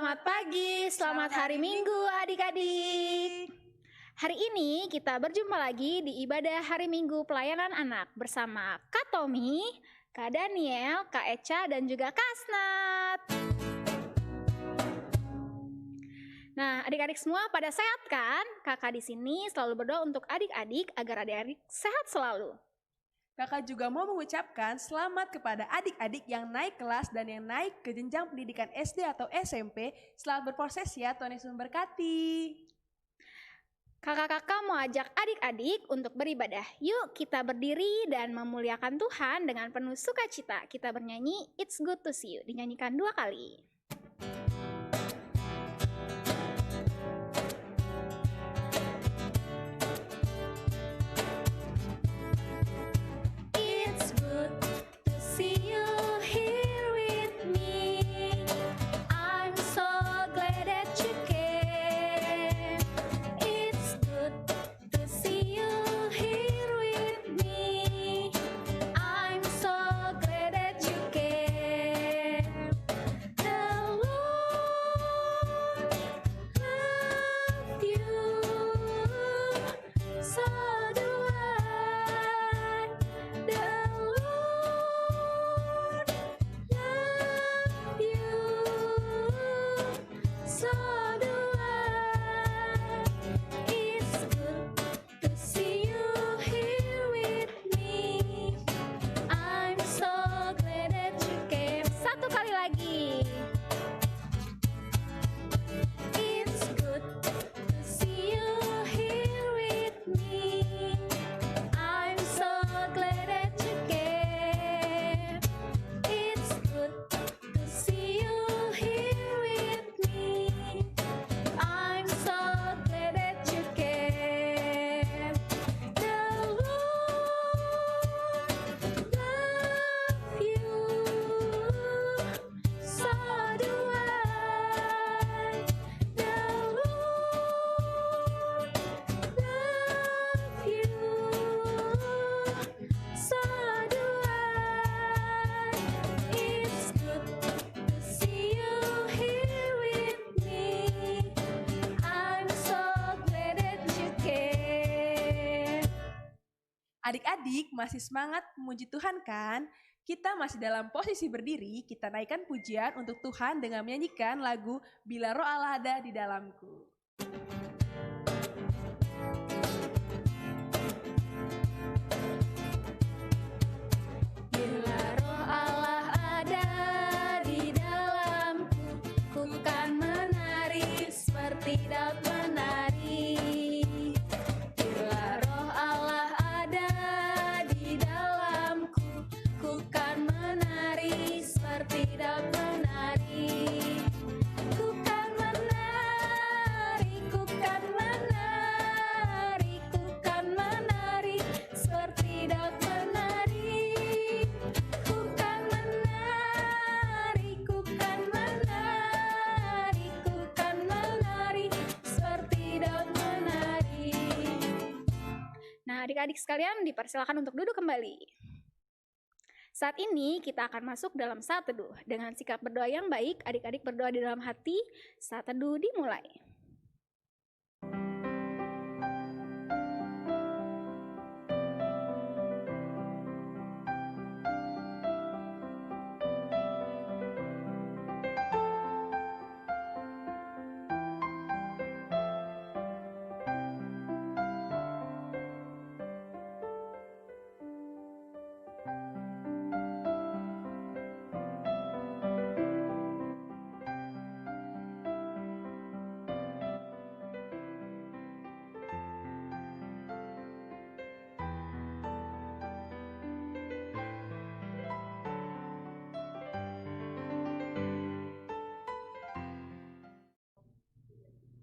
Selamat pagi, selamat hari Minggu adik-adik. Hari ini kita berjumpa lagi di ibadah hari Minggu pelayanan anak bersama Kak Tommy, Kak Daniel, Kak Eca, dan juga Kak Asnat. Nah, adik-adik semua pada sehat kan? Kakak di sini selalu berdoa untuk adik-adik agar adik-adik sehat selalu. Kakak juga mau mengucapkan selamat kepada adik-adik yang naik kelas dan yang naik ke jenjang pendidikan SD atau SMP. Selamat berproses ya, Tuhan Yesus memberkati. Kakak-kakak mau ajak adik-adik untuk beribadah. Yuk kita berdiri dan memuliakan Tuhan dengan penuh sukacita. Kita bernyanyi It's Good to See You, dinyanyikan 2 kali. Adik-adik masih semangat memuji Tuhan kan? Kita masih dalam posisi berdiri, kita naikkan pujian untuk Tuhan dengan menyanyikan lagu Bila Roh Allah Ada di Dalamku. Bila Roh Allah ada di dalamku, ku kan menari seperti Daud menari. Bila Roh Allah ada di dalamku, ku kan menari seperti Daud menari. Ku kan menari, ku kan menari, ku kan menari seperti Daud menari. Ku kan menari, ku kan menari, ku kan menari seperti Daud menari. Nah, adik-adik sekalian dipersilakan untuk duduk kembali. Saat ini kita akan masuk dalam saat teduh. Dengan sikap berdoa yang baik, adik-adik berdoa di dalam hati. Saat teduh dimulai.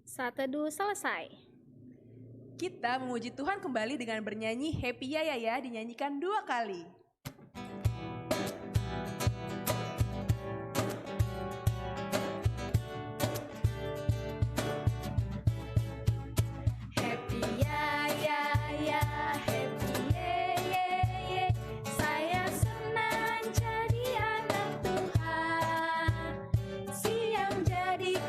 Saat teduh selesai. Kita memuji Tuhan kembali dengan bernyanyi Happy Ya Ya Ya, dinyanyikan 2 kali. Happy ya ya ya, happy ye ye ye. Saya senang jadi anak Tuhan. Siang jadi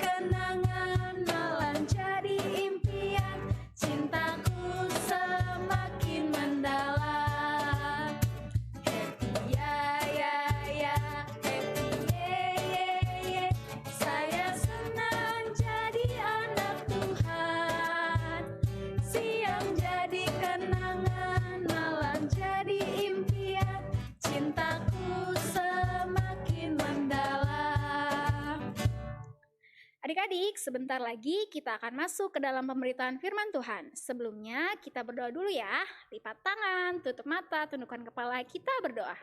Adik-adik, sebentar lagi kita akan masuk ke dalam pemberitaan firman Tuhan. Sebelumnya kita berdoa dulu ya. Lipat tangan, tutup mata, tundukkan kepala, kita berdoa.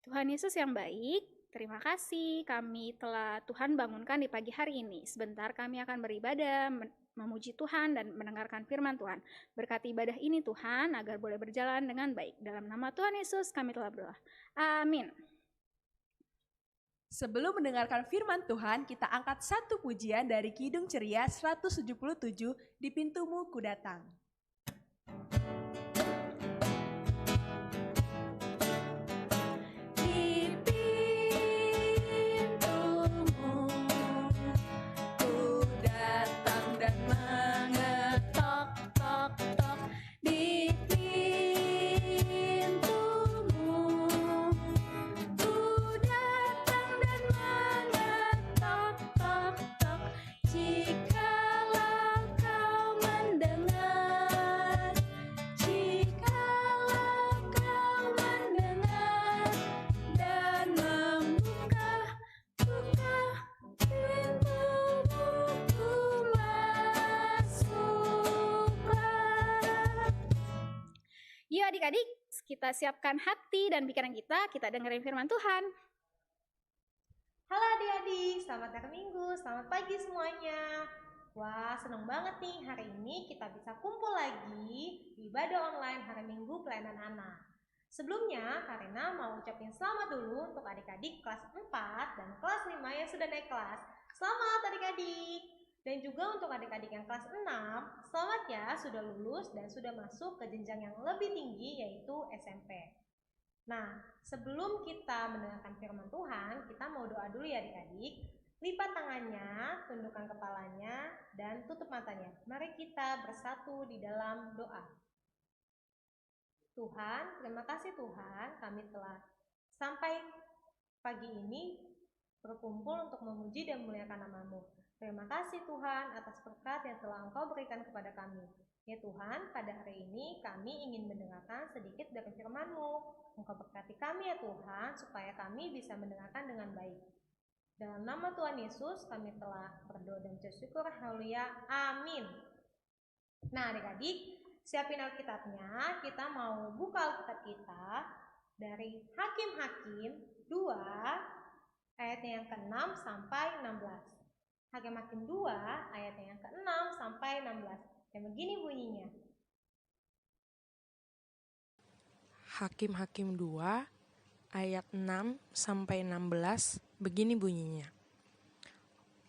Tuhan Yesus yang baik, terima kasih kami telah Tuhan bangunkan di pagi hari ini. Sebentar kami akan beribadah, memuji Tuhan dan mendengarkan firman Tuhan. Berkati ibadah ini Tuhan agar boleh berjalan dengan baik. Dalam nama Tuhan Yesus kami telah berdoa. Amin. Sebelum mendengarkan firman Tuhan, kita angkat satu pujian dari Kidung Ceria 177, Di Pintumu Ku Datang. Di pintumu ku datang dan mengetok, tok, tok. Di pintumu ku datang dan mengetok, tok, tok. Jikalau kau mendengar, jikalau kau mendengar dan membuka pintumu, ku masuklah. Yuk adik-adik, kita siapkan hati dan pikiran kita dengerin firman Tuhan. Halo adik-adik, selamat hari Minggu, selamat pagi semuanya. Wah, seneng banget nih hari ini kita bisa kumpul lagi di ibadah online hari Minggu pelayanan anak. Sebelumnya, Karina mau ucapin selamat dulu untuk adik-adik kelas 4 dan kelas 5 yang sudah naik kelas. Selamat adik-adik. Dan juga untuk adik-adik yang kelas 6, selamat ya sudah lulus dan sudah masuk ke jenjang yang lebih tinggi yaitu SMP. Nah, sebelum kita mendengarkan firman Tuhan, kita mau doa dulu ya adik-adik. Lipat tangannya, tundukkan kepalanya, dan tutup matanya. Mari kita bersatu di dalam doa. Tuhan, terima kasih Tuhan, kami telah sampai pagi ini berkumpul untuk memuji dan memuliakan nama-Mu. Terima kasih Tuhan atas berkat yang telah Engkau berikan kepada kami. Ya Tuhan, pada hari ini kami ingin mendengarkan sedikit dari firman-Mu. Engkau berkati kami ya Tuhan, supaya kami bisa mendengarkan dengan baik. Dalam nama Tuhan Yesus kami telah berdoa dan bersyukur. Haleluya. Amin. Nah adik-adik, siapin Alkitabnya. Kita mau buka Alkitab kita dari Hakim-Hakim 2 ayatnya yang ke-6 sampai 16. Hakim-Hakim 2 ayatnya yang ke-6 sampai 16. Dan begini bunyinya. Hakim-Hakim 2 ayat 6 sampai 16 begini bunyinya.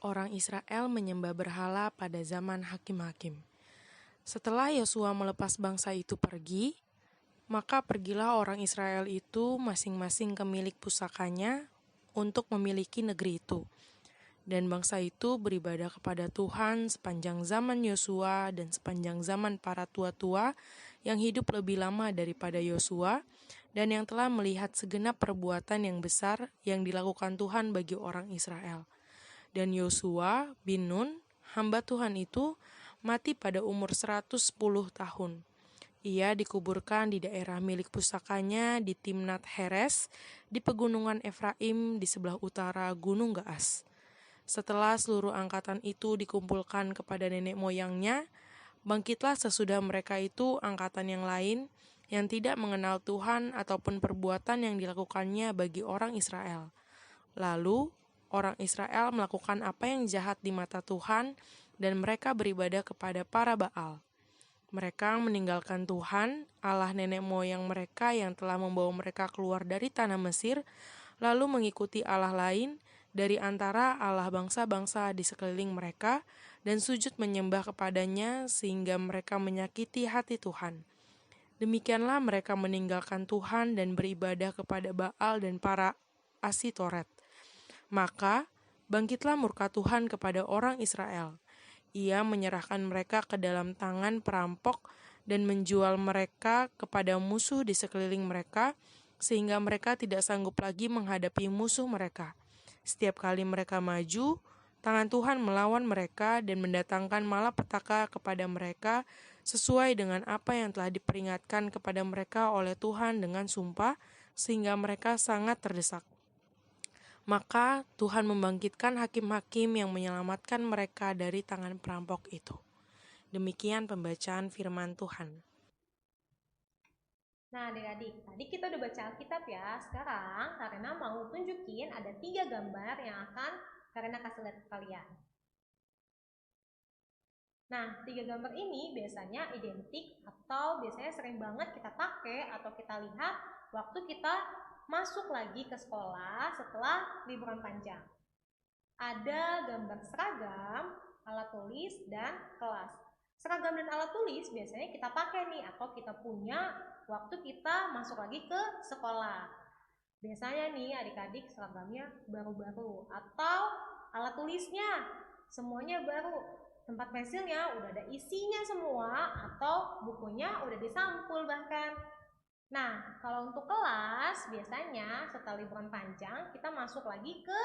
Orang Israel menyembah berhala pada zaman Hakim-Hakim. Setelah Yosua melepas bangsa itu pergi, maka pergilah orang Israel itu masing-masing ke milik pusakanya untuk memiliki negeri itu. Dan bangsa itu beribadah kepada Tuhan sepanjang zaman Yosua dan sepanjang zaman para tua-tua yang hidup lebih lama daripada Yosua dan yang telah melihat segenap perbuatan yang besar yang dilakukan Tuhan bagi orang Israel. Dan Yosua bin Nun, hamba Tuhan itu, mati pada umur 110 tahun. Ia dikuburkan di daerah milik pusakanya di Timnat Heres, di pegunungan Efraim di sebelah utara Gunung Gaas. Setelah seluruh angkatan itu dikumpulkan kepada nenek moyangnya, bangkitlah sesudah mereka itu angkatan yang lain yang tidak mengenal Tuhan ataupun perbuatan yang dilakukannya bagi orang Israel. Lalu, orang Israel melakukan apa yang jahat di mata Tuhan dan mereka beribadah kepada para Baal. Mereka meninggalkan Tuhan, Allah nenek moyang mereka yang telah membawa mereka keluar dari tanah Mesir, lalu mengikuti Allah lain dari antara Allah bangsa-bangsa di sekeliling mereka dan sujud menyembah kepadanya sehingga mereka menyakiti hati Tuhan. Demikianlah mereka meninggalkan Tuhan dan beribadah kepada Baal dan para Asitoret. Maka bangkitlah murka Tuhan kepada orang Israel. Ia menyerahkan mereka ke dalam tangan perampok dan menjual mereka kepada musuh di sekeliling mereka, sehingga mereka tidak sanggup lagi menghadapi musuh mereka. Setiap kali mereka maju, tangan Tuhan melawan mereka dan mendatangkan malapetaka kepada mereka sesuai dengan apa yang telah diperingatkan kepada mereka oleh Tuhan dengan sumpah, sehingga mereka sangat terdesak. Maka Tuhan membangkitkan hakim-hakim yang menyelamatkan mereka dari tangan perampok itu. Demikian pembacaan firman Tuhan. Nah adik-adik, tadi kita udah baca Alkitab ya. Sekarang Karina mau tunjukin ada 3 gambar yang akan Karina kasih lihat ke kalian. Nah, 3 gambar ini biasanya identik atau biasanya sering banget kita pakai atau kita lihat waktu kita masuk lagi ke sekolah setelah liburan panjang. Ada gambar seragam, alat tulis, dan kelas. Seragam dan alat tulis biasanya kita pakai nih atau kita punya waktu kita masuk lagi ke sekolah. Biasanya nih adik-adik seragamnya baru-baru atau alat tulisnya semuanya baru. Tempat pensilnya udah ada isinya semua atau bukunya udah disampul bahkan. Nah, kalau untuk kelas biasanya setelah liburan panjang kita masuk lagi ke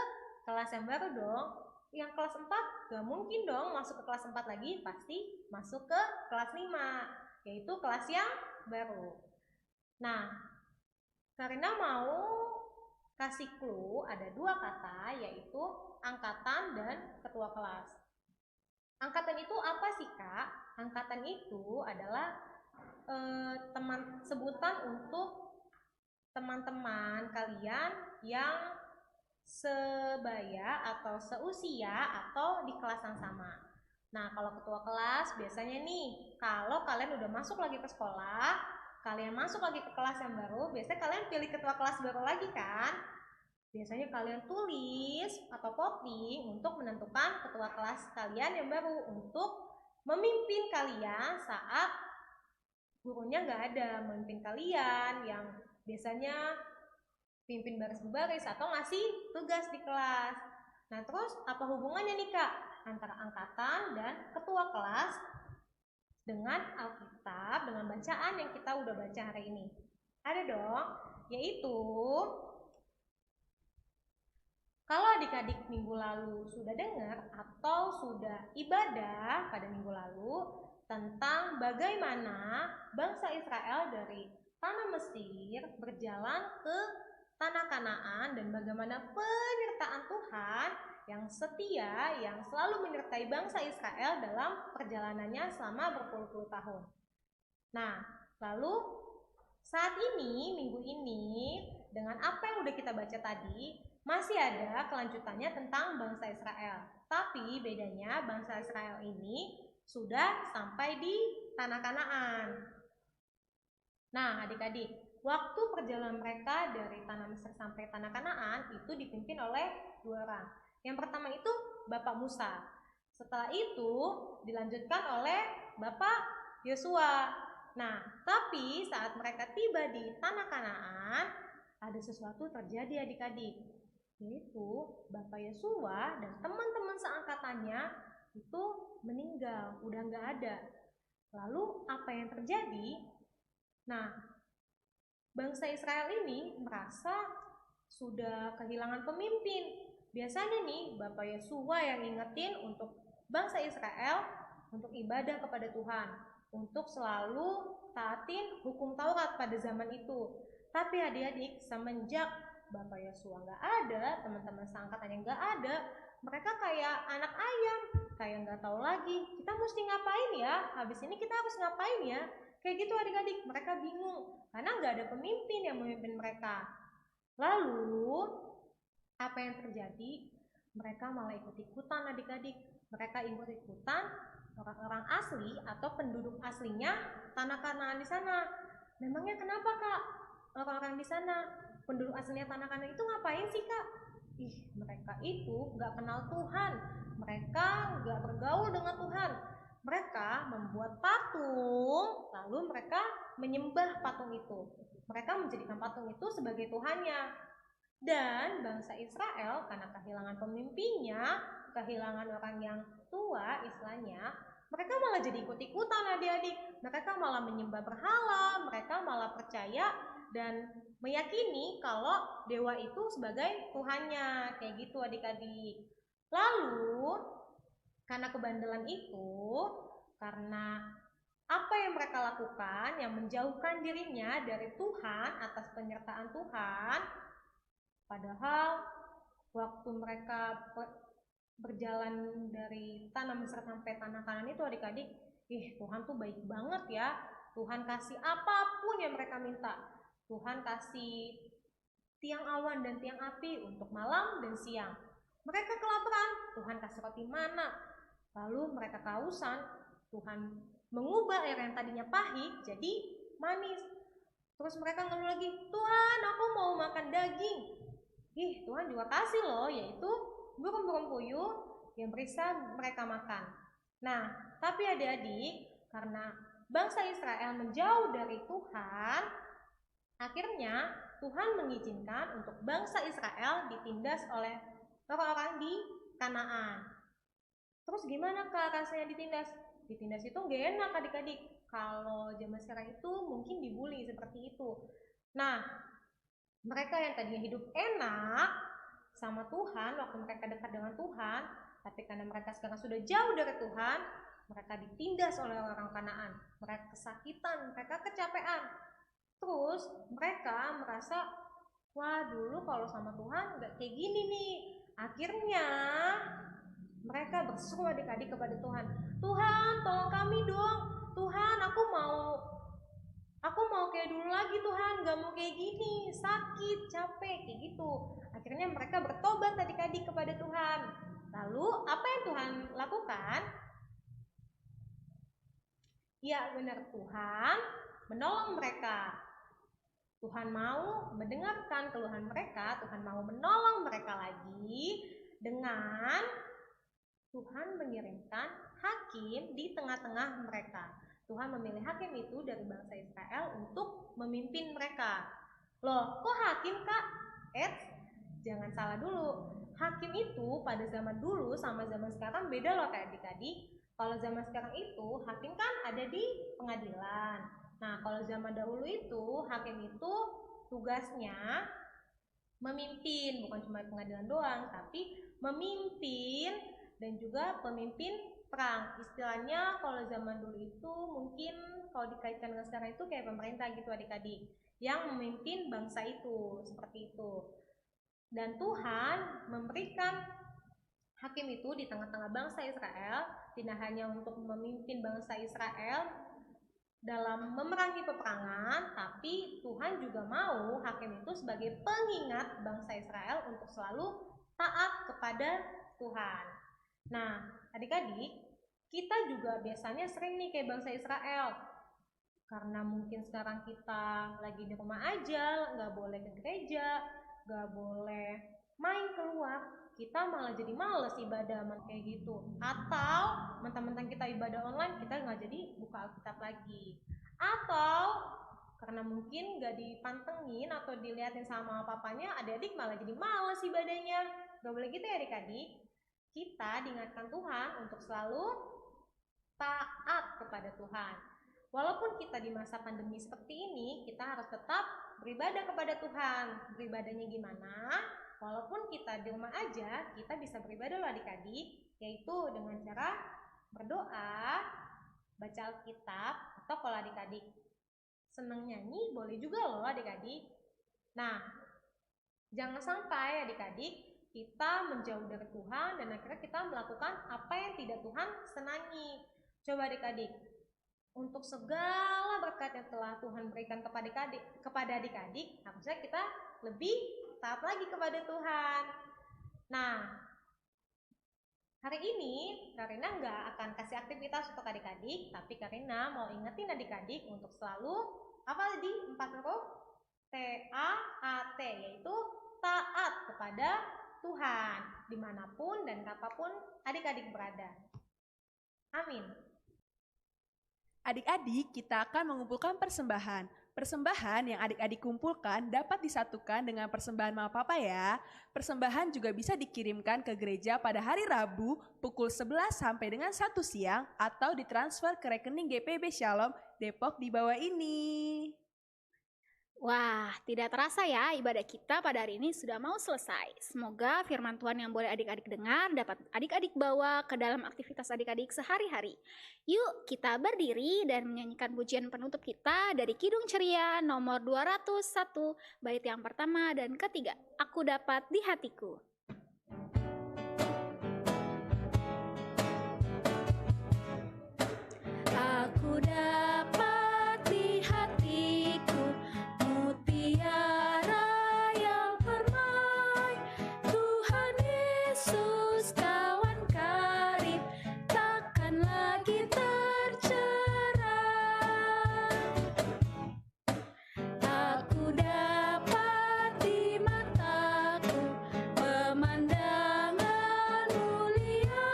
kelas yang baru dong. Yang kelas 4 gak mungkin dong masuk ke kelas 4 lagi, pasti masuk ke kelas 5, yaitu kelas yang baru. Nah, Karina mau kasih clue ada 2 kata, yaitu angkatan dan ketua kelas. Angkatan itu apa sih Kak? Angkatan itu adalah sebutan untuk teman-teman kalian yang sebaya atau seusia atau di kelas yang sama. Nah, kalau ketua kelas biasanya nih, kalau kalian udah masuk lagi ke sekolah, kalian masuk lagi ke kelas yang baru, biasanya kalian pilih ketua kelas baru lagi kan? Biasanya kalian tulis atau copy untuk menentukan ketua kelas kalian yang baru untuk memimpin kalian saat gurunya nggak ada, memimpin kalian yang biasanya pimpin baris berbaris atau ngasih tugas di kelas. Nah terus apa hubungannya nih Kak antara angkatan dan ketua kelas dengan Alkitab, dengan bacaan yang kita udah baca hari ini? Ada dong, yaitu kalau adik-adik minggu lalu sudah dengar atau sudah ibadah pada minggu lalu tentang bagaimana bangsa Israel dari tanah Mesir berjalan ke tanah Kanaan dan bagaimana penyertaan Tuhan yang setia yang selalu menyertai bangsa Israel dalam perjalanannya selama berpuluh-puluh tahun. Nah, lalu saat ini, minggu ini, dengan apa yang udah kita baca tadi, masih ada kelanjutannya tentang bangsa Israel. Tapi bedanya bangsa Israel ini sudah sampai di tanah Kanaan. Nah adik-adik, waktu perjalanan mereka dari tanah Mesir sampai tanah Kanaan itu dipimpin oleh 2 orang. Yang pertama itu Bapak Musa. Setelah itu dilanjutkan oleh Bapak Yosua. Nah, tapi saat mereka tiba di tanah Kanaan, ada sesuatu terjadi adik-adik. Yaitu Bapak Yosua dan teman-teman seangkatannya itu meninggal, udah nggak ada. Lalu apa yang terjadi? Nah, bangsa Israel ini merasa sudah kehilangan pemimpin. Biasanya nih Bapak Yosua yang ingetin untuk bangsa Israel untuk ibadah kepada Tuhan, untuk selalu taatin hukum Taurat pada zaman itu. Tapi adik-adik, semenjak Bapak Yosua nggak ada, teman-teman seangkatannya nggak ada, mereka kayak anak ayam, kayak nggak tahu lagi kita mesti ngapain ya, habis ini kita harus ngapain ya, kayak gitu adik-adik. Mereka bingung karena nggak ada pemimpin yang memimpin mereka. Lalu apa yang terjadi? Mereka malah ikut-ikutan adik-adik. Mereka ikut-ikutan orang-orang asli atau penduduk aslinya tanah Kanaan di sana. Memangnya kenapa Kak? Orang-orang di sana, penduduk aslinya tanah Kanaan itu ngapain sih Kak? Mereka itu gak kenal Tuhan. Mereka gak bergaul dengan Tuhan. Mereka membuat patung, lalu mereka menyembah patung itu. Mereka menjadikan patung itu sebagai Tuhannya. Dan bangsa Israel karena kehilangan pemimpinnya, kehilangan orang yang tua istilahnya, mereka malah jadi ikut-ikutan adik-adik. Mereka malah menyembah berhala, mereka malah percaya dan meyakini kalau dewa itu sebagai Tuhannya, kayak gitu adik-adik. Lalu karena kebandelan itu, karena apa yang mereka lakukan yang menjauhkan dirinya dari Tuhan atas penyertaan Tuhan, padahal waktu mereka berjalan dari tanah Mesir sampai tanah Kanaan itu adik-adik, Tuhan tuh baik banget ya. Tuhan kasih apapun yang mereka minta. Tuhan kasih tiang awan dan tiang api untuk malam dan siang. Mereka kelaparan, Tuhan kasih roti mana. Lalu mereka kehausan, Tuhan mengubah air yang tadinya pahit jadi manis. Terus mereka ngeluh lagi, Tuhan aku mau makan daging. Tuhan juga kasih loh, yaitu burung-burung puyuh yang bisa mereka makan. Nah, tapi adik-adik, karena bangsa Israel menjauh dari Tuhan, akhirnya Tuhan mengizinkan untuk bangsa Israel ditindas oleh orang-orang di Kanaan. Terus gimana Kak rasanya ditindas? Ditindas itu gak enak adik-adik. Kalau zaman sekarang itu mungkin dibully seperti itu. Nah, mereka yang tadinya hidup enak sama Tuhan, waktu mereka dekat dengan Tuhan, tapi karena mereka sekarang sudah jauh dari Tuhan, mereka ditindas oleh orang Kanaan. Mereka kesakitan, mereka kecapean. Terus mereka merasa, wah dulu kalau sama Tuhan gak kayak gini nih. Akhirnya mereka berseru adik-adik kepada Tuhan, Tuhan tolong kami dong, Tuhan aku mau kayak dulu lagi Tuhan, gak mau kayak gini, sakit, capek, kayak gitu. Akhirnya mereka bertobat adik-adik kepada Tuhan. Lalu apa yang Tuhan lakukan? Ya benar, Tuhan menolong mereka. Tuhan mau mendengarkan keluhan mereka, Tuhan mau menolong mereka lagi dengan Tuhan mengirimkan hakim di tengah-tengah mereka. Tuhan memilih hakim itu dari bangsa Israel untuk memimpin mereka. Loh, kok hakim Kak? Jangan salah dulu. Hakim itu pada zaman dulu sama zaman sekarang beda loh kayak adik-adik. Kalau zaman sekarang itu hakim kan ada di pengadilan. Nah, kalau zaman dahulu itu hakim itu tugasnya memimpin, bukan cuma pengadilan doang, tapi memimpin dan juga pemimpin perang. Istilahnya kalau zaman dulu itu mungkin kalau dikaitkan dengan sekarang itu kayak pemerintah gitu adik-adik, yang memimpin bangsa itu, seperti itu. Dan Tuhan memberikan hakim itu di tengah-tengah bangsa Israel, tidak hanya untuk memimpin bangsa Israel dalam memerangi peperangan, tapi Tuhan juga mau hakim itu sebagai pengingat bangsa Israel untuk selalu taat kepada Tuhan. Nah, adik-adik, kita juga biasanya sering nih kayak bangsa Israel. Karena mungkin sekarang kita lagi di rumah aja, nggak boleh ke gereja, nggak boleh main keluar, kita malah jadi males ibadah kayak gitu. Atau mentang-mentang kita ibadah online, kita nggak jadi buka Alkitab lagi. Atau karena mungkin nggak dipantengin atau dilihatin sama papanya, adik-adik malah jadi males ibadahnya. Nggak boleh gitu ya adik-adik. Kita diingatkan Tuhan untuk selalu taat kepada Tuhan. Walaupun kita di masa pandemi seperti ini, kita harus tetap beribadah kepada Tuhan. Beribadahnya gimana? Walaupun kita di rumah aja, kita bisa beribadah loh adik-adik, yaitu dengan cara berdoa, baca Alkitab, atau kalau adik-adik senang nyanyi, boleh juga loh adik-adik. Nah, jangan sampai adik-adik kita menjauh dari Tuhan dan akhirnya kita melakukan apa yang tidak Tuhan senangi. Coba adik-adik, untuk segala berkat yang telah Tuhan berikan kepada adik-adik, harusnya kita lebih taat lagi kepada Tuhan. Nah, hari ini Karina nggak akan kasih aktivitas untuk adik-adik, tapi Karina mau ingetin adik-adik untuk selalu apa tadi 4 huruf TAAT, yaitu taat kepada Tuhan dimanapun dan kapanpun adik-adik berada. Amin. Adik-adik, kita akan mengumpulkan persembahan. Persembahan yang adik-adik kumpulkan dapat disatukan dengan persembahan Mama Papa ya. Persembahan juga bisa dikirimkan ke gereja pada hari Rabu pukul 11 sampai dengan 1 siang atau ditransfer ke rekening GPB Shalom Depok di bawah ini. Wah, tidak terasa ya ibadah kita pada hari ini sudah mau selesai. Semoga firman Tuhan yang boleh adik-adik dengar dapat adik-adik bawa ke dalam aktivitas adik-adik sehari-hari. Yuk kita berdiri dan menyanyikan pujian penutup kita dari Kidung Ceria nomor 201, bait yang pertama dan ketiga. Aku dapat di hatiku. Ku dapati hatiku mutiara yang permai. Tuhan Yesus kawan karib, takkan lagi tercerai. Aku dapat di mataku pemandangan mulia,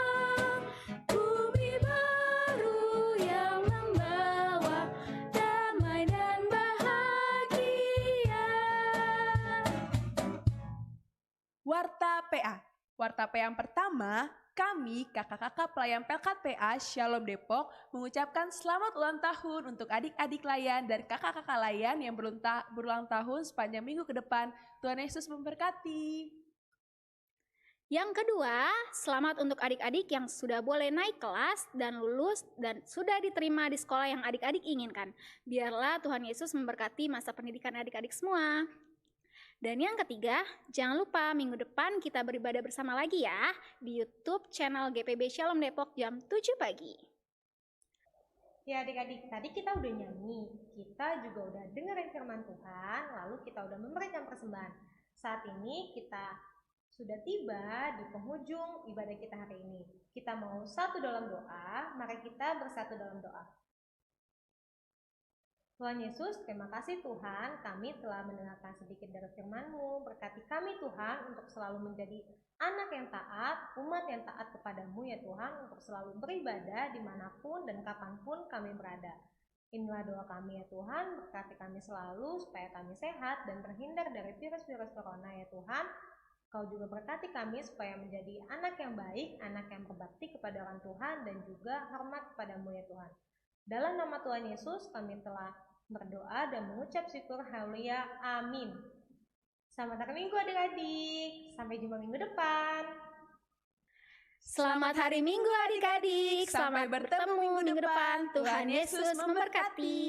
bumi baru yang membawa damai dan bahagia. Warta PA. Warta PA yang pertama, kami kakak-kakak pelayan Pelkat PA Shalom Depok mengucapkan selamat ulang tahun untuk adik-adik layan dan kakak-kakak layan yang berulang tahun sepanjang minggu ke depan. Tuhan Yesus memberkati. Yang kedua, selamat untuk adik-adik yang sudah boleh naik kelas dan lulus dan sudah diterima di sekolah yang adik-adik inginkan. Biarlah Tuhan Yesus memberkati masa pendidikan adik-adik semua. Dan yang ketiga, jangan lupa minggu depan kita beribadah bersama lagi ya di YouTube channel GPB Shalom Depok jam 7 pagi. Ya adik-adik, tadi kita udah nyanyi, kita juga udah dengerin firman Tuhan, lalu kita udah memberikan persembahan. Saat ini kita sudah tiba di penghujung ibadah kita hari ini. Kita mau satu dalam doa, mari kita bersatu dalam doa. Tuhan Yesus, terima kasih Tuhan, kami telah mendengarkan sedikit dari firman-Mu. Berkati kami Tuhan untuk selalu menjadi anak yang taat, umat yang taat kepadamu ya Tuhan, untuk selalu beribadah dimanapun dan kapanpun kami berada. Inilah doa kami ya Tuhan, berkati kami selalu supaya kami sehat dan terhindar dari virus-virus corona ya Tuhan. Kau juga berkati kami supaya menjadi anak yang baik, anak yang berbakti kepada orang Tuhan dan juga hormat kepadamu ya Tuhan. Dalam nama Tuhan Yesus kami telah berdoa dan mengucap syukur, haleluya, amin. Selamat hari Minggu adik-adik, sampai jumpa minggu depan. Selamat hari Minggu adik-adik, Sampai bertemu minggu depan. Tuhan Yesus memberkati.